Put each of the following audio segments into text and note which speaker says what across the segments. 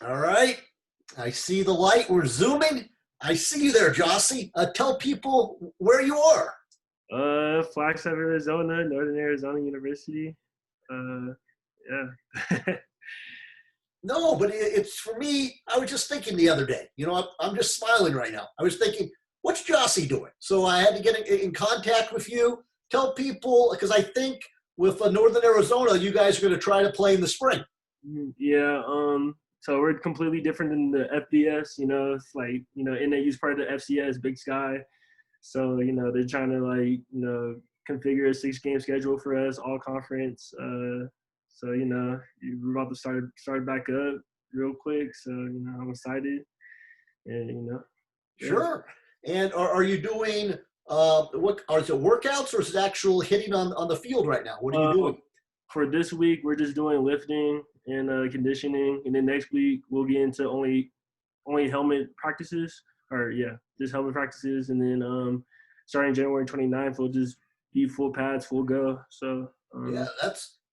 Speaker 1: All right. I see the light. We're zooming. I see you there, Jhasi. Tell people where you are.
Speaker 2: Flagstaff, Arizona, Northern Arizona University. Uh, yeah.
Speaker 1: No, but it's for me. I was just thinking the other day. I'm just smiling right now. I was thinking, what's Jhasi doing? So I had to get in contact with you. Tell people because I think with Northern Arizona, you guys are going to try to play in the spring.
Speaker 2: Yeah. So we're completely different than the FBS. It's like NAU's part of the FCS, Big Sky. So they're trying to configure a 6-game schedule for us, all conference. So we're about to start back up real quick. So I'm excited, and yeah.
Speaker 1: Sure. And are you doing what are it workouts or is it actual hitting on the field right now? What are you
Speaker 2: Uh,
Speaker 1: doing?
Speaker 2: for this week, we're just doing lifting and conditioning, and then next week we'll get into only helmet practices, or yeah, just helmet practices, and then starting January 29th, we'll just be full pads, full go. So
Speaker 1: Yeah,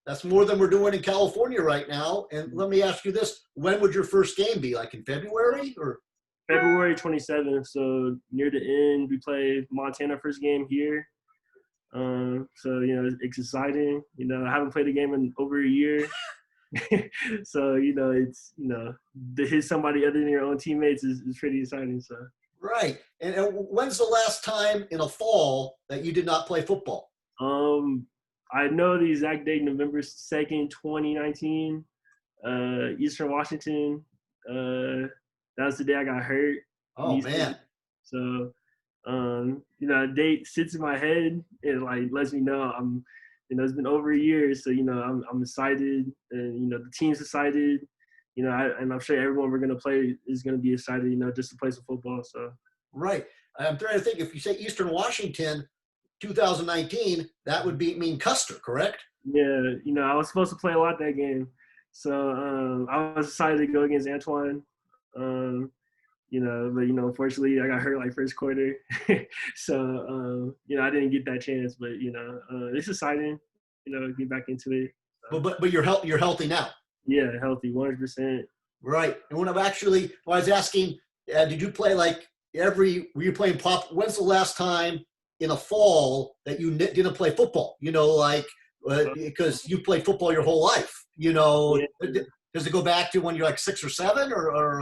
Speaker 1: that's more than we're doing in California right now. And let me ask you this: when would your first game be? Like in February or?
Speaker 2: February 27th, so near the end, we play Montana first game here. So it's exciting. I haven't played a game in over a year. So it's to hit somebody other than your own teammates is pretty exciting. So
Speaker 1: Right. And when's the last time in a fall that you did not play football?
Speaker 2: um, I know the exact date, November 2nd, 2019, Eastern Washington. That was the day I got hurt.
Speaker 1: Oh
Speaker 2: Knee
Speaker 1: man.
Speaker 2: surgery. So a date sits in my head and like lets me know it's been over a year. So I'm excited, and the team's excited. And I'm sure everyone we're gonna play is gonna be excited. Just to play some football. So
Speaker 1: Right. I'm trying to think if you say Eastern Washington 2019, that would mean Custer, correct?
Speaker 2: yeah, I was supposed to play a lot that game. So I was excited to go against Antoine. Um, but unfortunately I got hurt like first quarter. So I didn't get that chance, but it's exciting, get back into it.
Speaker 1: But you're healthy now.
Speaker 2: Yeah, healthy, 100%.
Speaker 1: Right. And when I was asking, did you play like were you playing pop? When's the last time in a fall that you didn't play football? Because you played football your whole life.
Speaker 2: Yeah.
Speaker 1: Does it go back to when you're like 6 or 7 or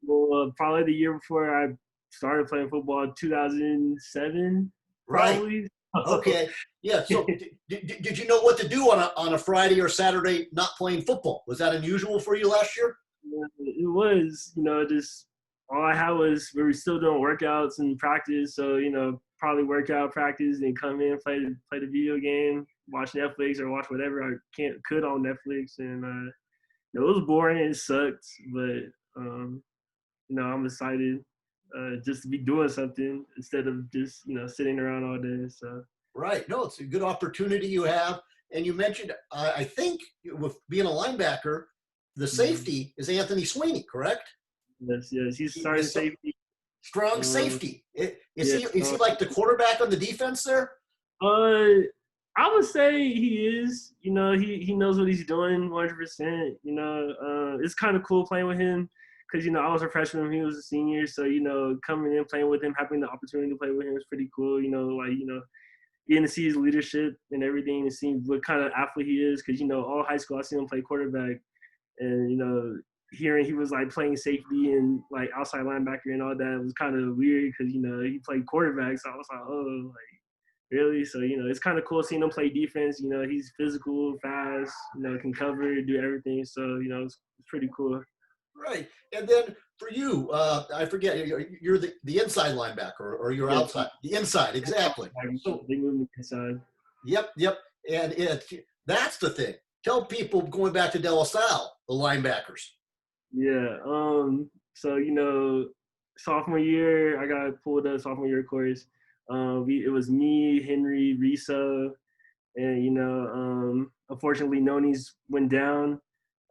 Speaker 2: Well, probably the year before I started playing football, 2007,
Speaker 1: right.
Speaker 2: probably.
Speaker 1: Okay. Yeah. So did you know what to do on a Friday or Saturday not playing football? Was that unusual for you last year?
Speaker 2: It was, just all I had was we were still doing workouts and practice. So, probably workout, practice, and come in, play the video game, watch Netflix or watch whatever I could on Netflix. And it was boring. It sucked, but I'm excited just to be doing something instead of just sitting around all day. So
Speaker 1: Right. No, it's a good opportunity you have. And you mentioned, I think, with being a linebacker, the
Speaker 2: mhm.
Speaker 1: safety is Anthony Sweeney, correct?
Speaker 2: Yes, he's starting
Speaker 1: He's
Speaker 2: safety.
Speaker 1: strong
Speaker 2: Um,
Speaker 1: safety. Is
Speaker 2: yeah,
Speaker 1: he like the quarterback on the defense there?
Speaker 2: I would say he is. He knows what he's doing 100%. It's kind of cool playing with him because I was a freshman when he was a senior. So coming in playing with him, having the opportunity to play with him was pretty cool. Getting to see his leadership and everything, and see what kind of athlete he is. Because all high school I seen him play quarterback, and hearing he was like playing safety and like outside linebacker and all that was kind of weird because he played quarterback. So I was like, oh, like really? So it's kind of cool seeing him play defense. He's physical, fast. Can cover, do everything. So it's pretty cool.
Speaker 1: Right. And then for you, I forget, you're the inside linebacker or you're
Speaker 2: Yeah,
Speaker 1: outside. The inside, exactly. So,
Speaker 2: they moved me inside.
Speaker 1: yep. And that's the thing. Tell people going back to De La Salle, the linebackers.
Speaker 2: Yeah. So sophomore year, I got pulled up sophomore year course. It was me, Henry, Risa, and unfortunately, Noni's went down.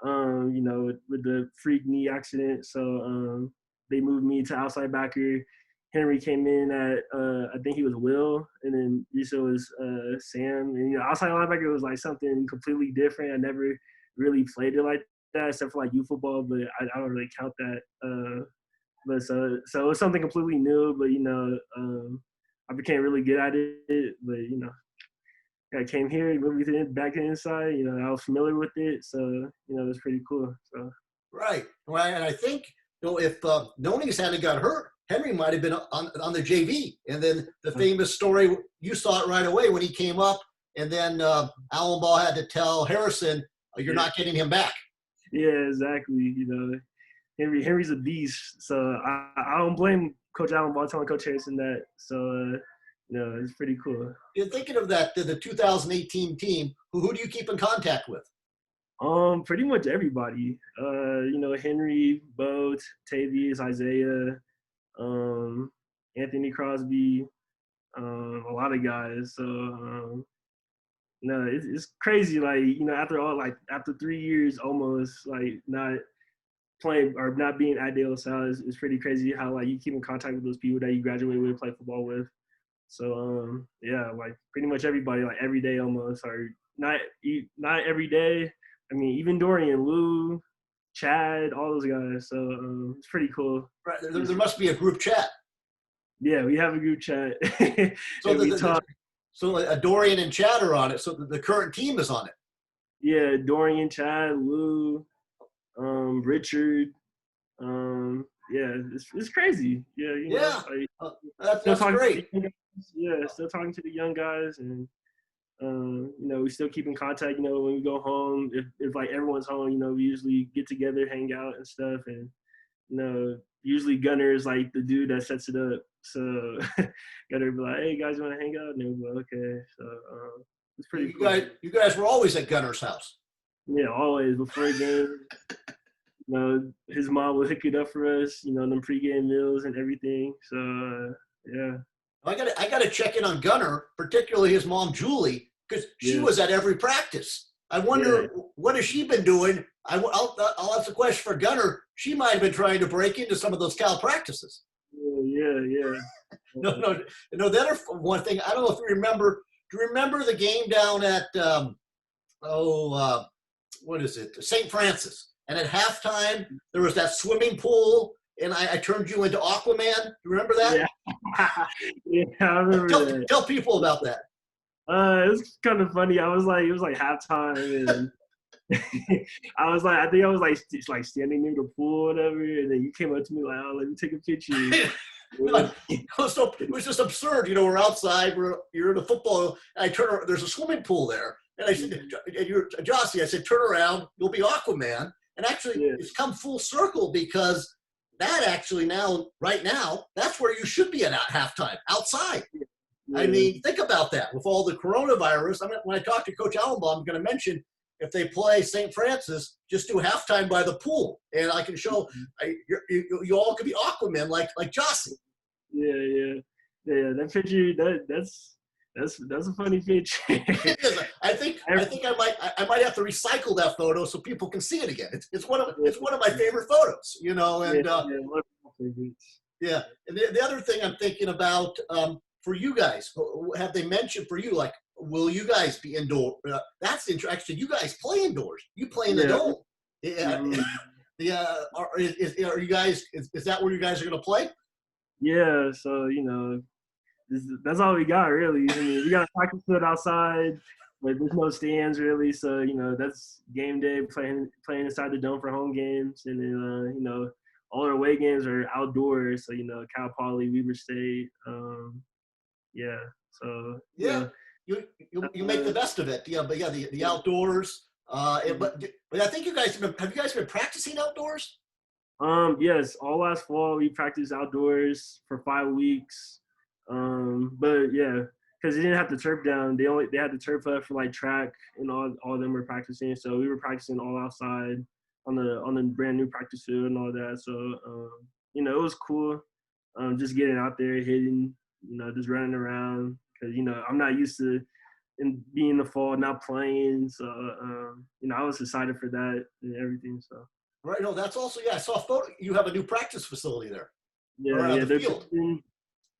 Speaker 2: With the freak knee accident, so they moved me to outside backer. Henry came in at I think he was Will, and then Risa was Sam. And outside linebacker was like something completely different. I never really played it like that except for like youth football, but I don't really count that. But so it was something completely new. But I became really good at it. But I came here, moved back to the inside. I was familiar with it, so it was pretty cool. So
Speaker 1: Right. Well, and I think if Noni's hadn't got hurt, Henry might have been on the JV. And then the famous story, you saw it right away when he came up, and then Alan Ball had to tell Harrison, "You're not getting him back."
Speaker 2: Yeah, exactly. Henry's a beast, so I don't blame Coach Allen Ball telling Coach Harrison that. So it's pretty cool.
Speaker 1: You're thinking of that the 2018 team. Who do you keep in contact with?
Speaker 2: Pretty much everybody. Henry, Bo, Tavius, Isaiah, Anthony Crosby, a lot of guys. So it's crazy. Like after 3 years almost, like not playing or not being at De La Salle is pretty crazy. How like you keep in contact with those people that you graduate with, play football with. So like pretty much everybody, like every day almost, or not every day. I mean, even Dorian, Lou, Chad, all those guys. So it's pretty cool.
Speaker 1: Right. There must be a group chat.
Speaker 2: Yeah, we have a group chat.
Speaker 1: So
Speaker 2: we talk.
Speaker 1: So Dorian and Chad are on it. So the current team is on it.
Speaker 2: Yeah, Dorian, Chad, Lou, Richard. Yeah, it's crazy. Yeah,
Speaker 1: that's great.
Speaker 2: Still talking to the young guys, and we still keep in contact. When we go home, if like everyone's home, we usually get together, hang out and stuff, and usually Gunner is like the dude that sets it up. So Gunner be like, "Hey guys, you want to hang out?" And they'll be like, "Okay." So it's pretty cool.
Speaker 1: You guys were always at Gunner's house.
Speaker 2: Yeah, always before a game. His mom would hook it up for us. Them pregame meals and everything. So yeah.
Speaker 1: I gotta check in on Gunner, particularly his mom Julie, because she was at every practice. I wonder what has she been doing. I'll ask a question for Gunner. She might have been trying to break into some of those Cal practices.
Speaker 2: Yeah.
Speaker 1: No. The other one thing, I don't know if you remember. Do you remember the game down at what is it? St. Francis. And at halftime, there was that swimming pool, and I turned you into Aquaman. You remember that?
Speaker 2: Yeah, I remember that.
Speaker 1: Tell people about that.
Speaker 2: It was kind of funny. It was like halftime, and I think I was like standing near the pool or whatever, and then you came up to me like, "Oh, let me take a picture."
Speaker 1: It was just absurd. We're outside. You're in a football. And I turn around. There's a swimming pool there, and I said, "You're Jhasi." I said, "Turn around. You'll be Aquaman." And actually, it's come full circle because that actually right now, that's where you should be at halftime, outside. Yeah. I mean, think about that. With all the coronavirus, when I talk to Coach Allenbaum, I'm going to mention if they play St. Francis, just do halftime by the pool. And I can show you all could be Aquaman like Jhasi.
Speaker 2: Yeah. That picture, that's a funny picture.
Speaker 1: I think I might have to recycle that photo so people can see it again. It's one of my favorite photos, And And the other thing I'm thinking about for you guys, have they mentioned for you, like, will you guys be indoor? That's interesting. Actually, you guys play indoors. You play in the dome. Yeah. Are you guys? Is that where you guys are going to play?
Speaker 2: Yeah. So that's all we got, really. I mean, we got to practice it outside, but there's no stands, really. So, that's game day, playing inside the dome for home games. And then, all our away games are outdoors. So, Cal Poly, Weber State. Yeah. So,
Speaker 1: yeah. You make the best of it. Yeah, but the outdoors. But I think you guys have you guys been practicing outdoors?
Speaker 2: Yes, all last fall we practiced outdoors for 5 weeks. But yeah, because they didn't have the turf down. They had the turf up for like track, and all of them were practicing. So we were practicing all outside on the brand new practice field and all that. So it was cool. Just getting out there, hitting, just running around. Because I'm not used to being in the fall, not playing. So I was excited for that and everything. So.
Speaker 1: Right. No, that's also I saw a photo. You have a new practice facility there.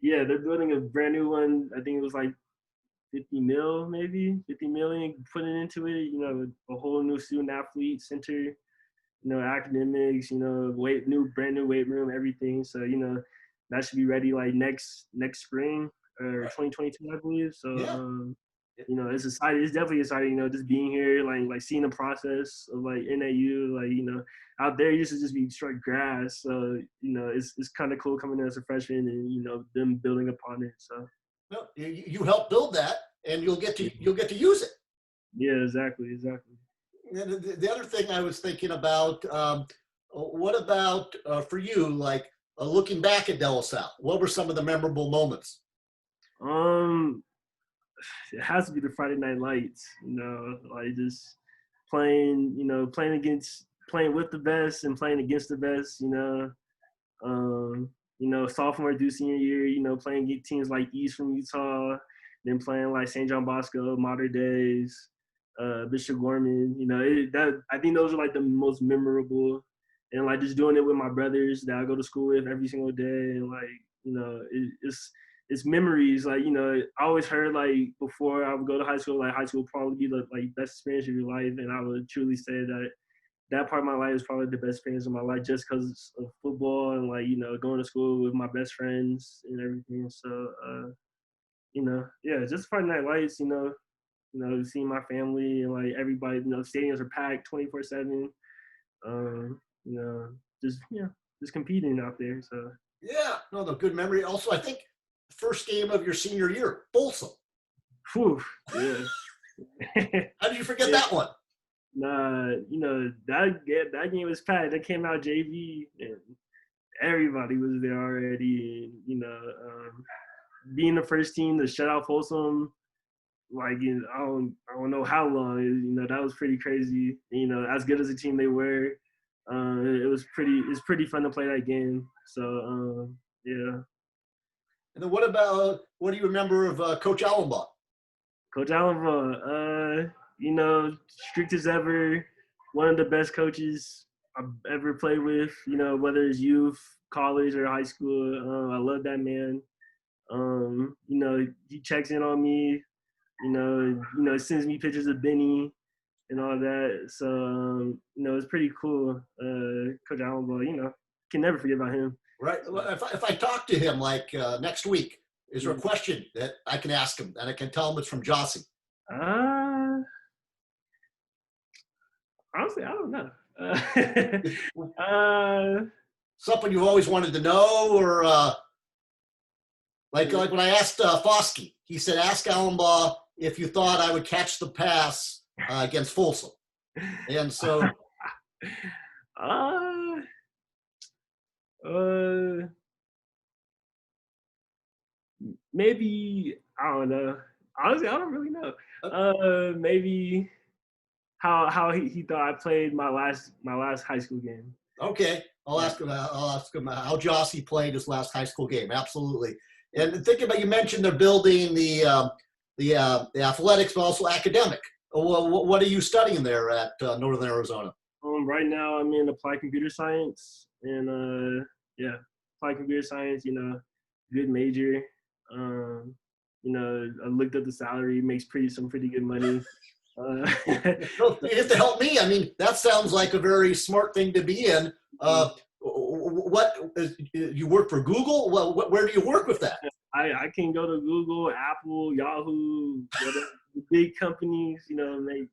Speaker 2: Yeah, they're building a brand new one. I think it was like 50 million putting into it. A whole new student athlete center. academics, brand new weight room, everything. So, that should be ready like next spring or
Speaker 1: Right.
Speaker 2: 2022, I believe. So,
Speaker 1: Yeah.
Speaker 2: it's exciting. It's definitely exciting, just being here, like seeing the process of like NAU, like, out there, you used to just be straight grass. So, it's kind of cool coming in as a freshman and, them building upon it. So,
Speaker 1: No, you help build that, and you'll get to use it.
Speaker 2: yeah, exactly.
Speaker 1: And the other thing I was thinking about, what about for you, like looking back at De La Salle? What were some of the memorable moments?
Speaker 2: Um, it has to be the Friday Night Lights, like just playing, playing with the best and playing against the best, sophomore through senior year, playing teams like East from Utah, then playing like St. John Bosco, Modern Days, Bishop Gorman. I think those are like the most memorable, and like just doing it with my brothers that I go to school with every single day, and like it's memories. Like I always heard like before I would go to high school, like high school would probably be the like best experience of your life, and I would truly say that part of my life is probably the best experience of my life just because of football and like going to school with my best friends and everything. So yeah, just Friday Night Lights. Seeing my family and like everybody. Stadiums are packed 24/7. You know, just competing out there. So
Speaker 1: Yeah, no, the good memory. Also, I think the first game of your senior year, Folsom.
Speaker 2: whew, yeah.
Speaker 1: How did you forget
Speaker 2: Yeah.
Speaker 1: that one?
Speaker 2: Nah, that game was packed. That came out JV, and everybody was there already. And being the first team to shut out Folsom, like I don't know how long. That was pretty crazy. As good as a team they were, it's pretty fun to play that game. So yeah.
Speaker 1: And then what do you remember of Coach Allenbaugh?
Speaker 2: Coach Allenbaugh, strict as ever, one of the best coaches I've ever played with, whether it's youth, college, or high school. I love that man. He checks in on me, sends me pictures of Benny and all that. So, it's pretty cool. Coach Allenbaugh, can never forget about him.
Speaker 1: Right. If I talk to him like next week, is there a
Speaker 2: Mhm.
Speaker 1: question that I can ask him and I can tell him it's from Jhasi?
Speaker 2: Uh, Honestly, I don't know. Uh,
Speaker 1: Something you've always wanted to know, or like when I asked Foskey, he said, "Ask Allenbaugh if you thought I would catch the pass against Folsom." And so,
Speaker 2: uh, uh, maybe I don't know. Honestly, I don't really know. Maybe how he thought I played my last high school game.
Speaker 1: okay, I'll ask him. I'll ask him how Jhasi played his last high school game. Absolutely. And think about, you mentioned they're building the athletics, but also academic. What are you studying there at Northern Arizona?
Speaker 2: Right now I'm in applied computer science, and yeah, applied computer science. Good major. Um, I looked at the salary, makes some pretty good money.
Speaker 1: No, you have to help me. I mean, that sounds like a very smart thing to be in. What you work for Google? Well, where do you work with that?
Speaker 2: I can go to Google, Apple, Yahoo, whatever, the big companies,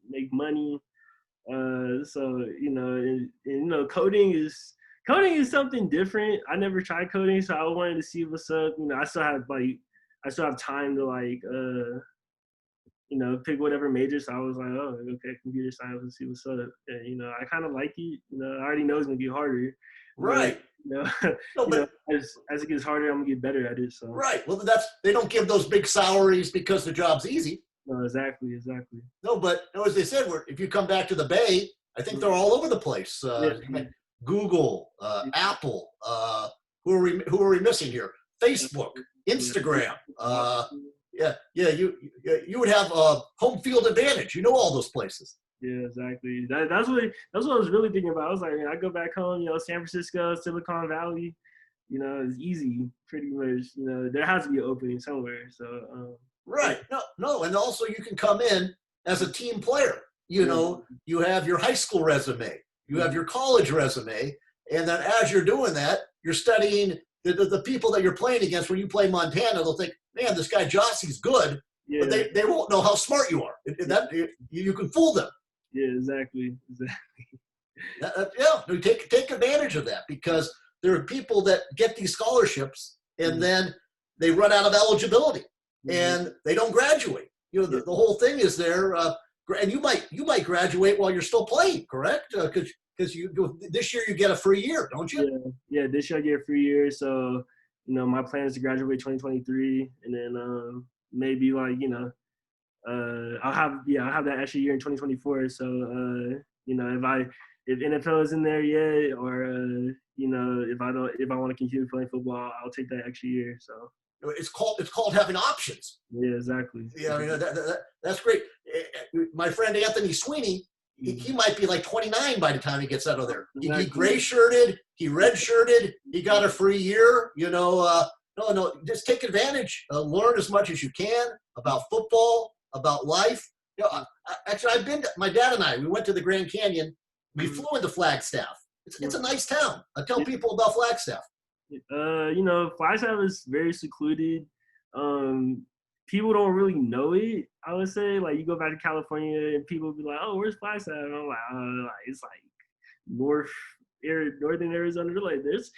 Speaker 2: make money. So coding is something different. I never tried coding, so I wanted to see what's up. I still have time to pick whatever major. So I was like, oh, okay, computer science, let's see what's up. And I kind of like it. I already know it's gonna be harder.
Speaker 1: Right.
Speaker 2: But,
Speaker 1: No, but
Speaker 2: as it gets harder, I'm gonna get better at it. So
Speaker 1: right. Well, they don't give those big salaries because the job's easy.
Speaker 2: no, exactly.
Speaker 1: No, but as they said, if you come back to the Bay, I think they're all over the place.
Speaker 2: Yeah.
Speaker 1: Google, Apple. Who are we missing here? Facebook, Instagram. Yeah. You would have a home field advantage. You know all those places.
Speaker 2: Yeah, exactly. That's what I was really thinking about. I was like, I go back home, San Francisco, Silicon Valley, it's easy, pretty much. There has to be an opening somewhere. So
Speaker 1: Right. No, and also you can come in as a team player. You have your high school resume. you have your college resume, and then as you're doing that, you're studying the people that you're playing against. When you play Montana, they'll think, man, this guy Jhasi's good,
Speaker 2: Yeah.
Speaker 1: but they won't know how smart you are. You can fool them.
Speaker 2: Yeah, exactly.
Speaker 1: Yeah, no, take advantage of that, because there are people that get these scholarships and then they run out of eligibility and they don't graduate. You know, the whole thing is there, and you might graduate while you're still playing, correct? Because this year you get a free year, don't you?
Speaker 2: Yeah, this year I get a free year. So, you know, my plan is to graduate 2023, and then maybe like, you know, I'll have that extra year in 2024. So, you know, if NFL is in there yet, or you know, if I want to continue playing football, I'll take that extra year. So
Speaker 1: it's called having options.
Speaker 2: Yeah, exactly.
Speaker 1: Yeah, I mean that's great. My friend Anthony Sweeney, he might be like 29 by the time he gets out of there. He gray shirted, he red shirted, he got a free year. You know, no, just take advantage. Learn as much as you can about football, about life. You know, actually, my dad and I, we went to the Grand Canyon. We flew into Flagstaff. It's a nice town. I tell people about Flagstaff.
Speaker 2: You know, Flagstaff is very secluded. People don't really know it, I would say. Like, you go back to California and people be like, oh, where's Flagstaff? And I'm like, it's like northern Arizona. They're like, there's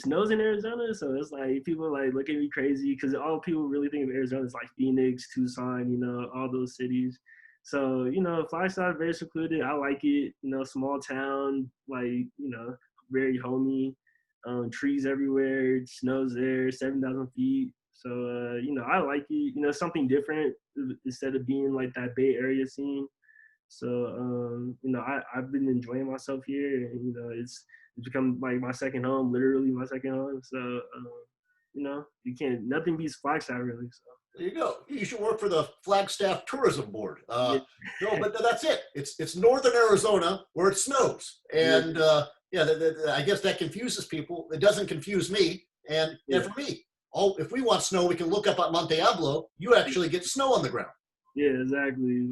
Speaker 2: snows in Arizona. So it's like, people like look at me crazy, because all people really think of Arizona is like Phoenix, Tucson, you know, all those cities. So, you know, Flagstaff is very secluded. I like it. You know, small town, like, you know, very homey. Trees everywhere. It snows there, 7,000 feet. So, you know, I like it. You know, something different instead of being like that Bay Area scene. So, you know, I've been enjoying myself here, and, you know, it's become like my second home, literally my second home. So, you know, nothing beats Flagstaff really. So.
Speaker 1: There you go. You should work for the Flagstaff Tourism Board. No, but that's it. It's northern Arizona where it snows, and I guess that confuses people. It doesn't confuse me, and for me, if we want snow, we can look up at Monte Diablo. You actually get snow on the ground.
Speaker 2: Yeah, exactly.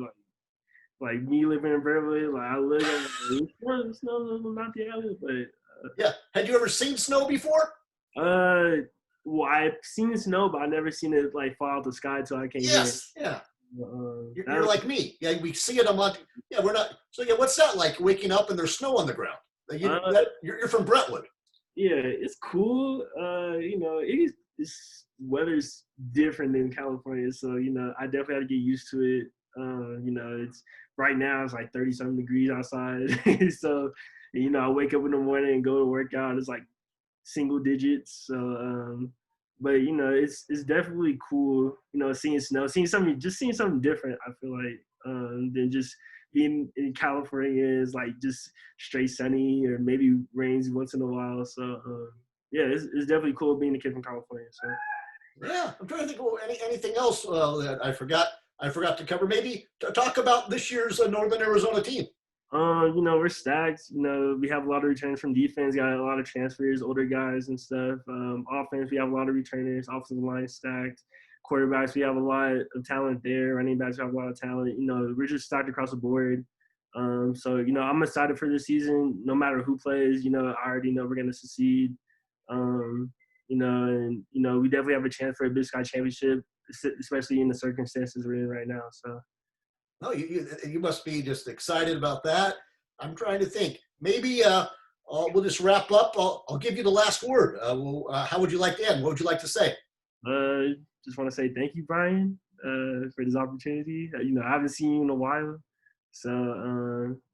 Speaker 2: Like me living in Beverly, like I live in snow on Monte Diablo, but
Speaker 1: Had you ever seen snow before?
Speaker 2: Well, I've seen snow, but I've never seen it like fall out the sky till I came here.
Speaker 1: Yes, yeah. You're like me. Yeah, we see it on Monte. Yeah, we're not. So what's that like? Waking up and there's snow on the ground. You're from Brentwood.
Speaker 2: Yeah, it's cool. You know, it's weather's different than California, so you know, I definitely have to get used to it. You know, it's right now it's like 30-something degrees outside. So, you know, I wake up in the morning and go to work out. It's like single digits. So, but you know, it's definitely cool. You know, seeing snow, seeing something different. I feel like than just being in California is like just straight sunny, or maybe rains once in a while. So, yeah, it's definitely cool being a kid from California. So.
Speaker 1: Yeah, I'm trying to think of anything else that I forgot to cover. Maybe talk about this year's Northern Arizona team.
Speaker 2: You know, we're stacked. You know, we have a lot of returns from defense, got a lot of transfers, older guys and stuff. Offense, we have a lot of returners, offensive line stacked. Quarterbacks, we have a lot of talent there. Running backs, we have a lot of talent. You know, we're just stacked across the board. So, you know, I'm excited for this season. No matter who plays, you know, I already know we're going to succeed. You know, and, you know, we definitely have a chance for a Big Sky championship, especially in the circumstances we're in right now. So.
Speaker 1: No, you must be just excited about that. I'm trying to think. Maybe we'll just wrap up. I'll give you the last word. How would you like to end? What would you like to say?
Speaker 2: Just want to say thank you, Brian, for this opportunity. You know, I haven't seen you in a while, so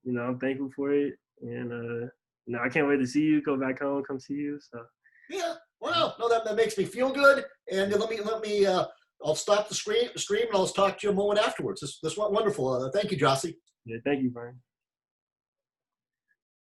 Speaker 2: you know, I'm thankful for it, and you know, I can't wait to see you. Go back home, come see you. So.
Speaker 1: Yeah. Wow. No, that makes me feel good. And let me. I'll stop the stream and I'll talk to you a moment afterwards. This went wonderful. Thank you, Jhasi.
Speaker 2: Yeah, thank you, Brian.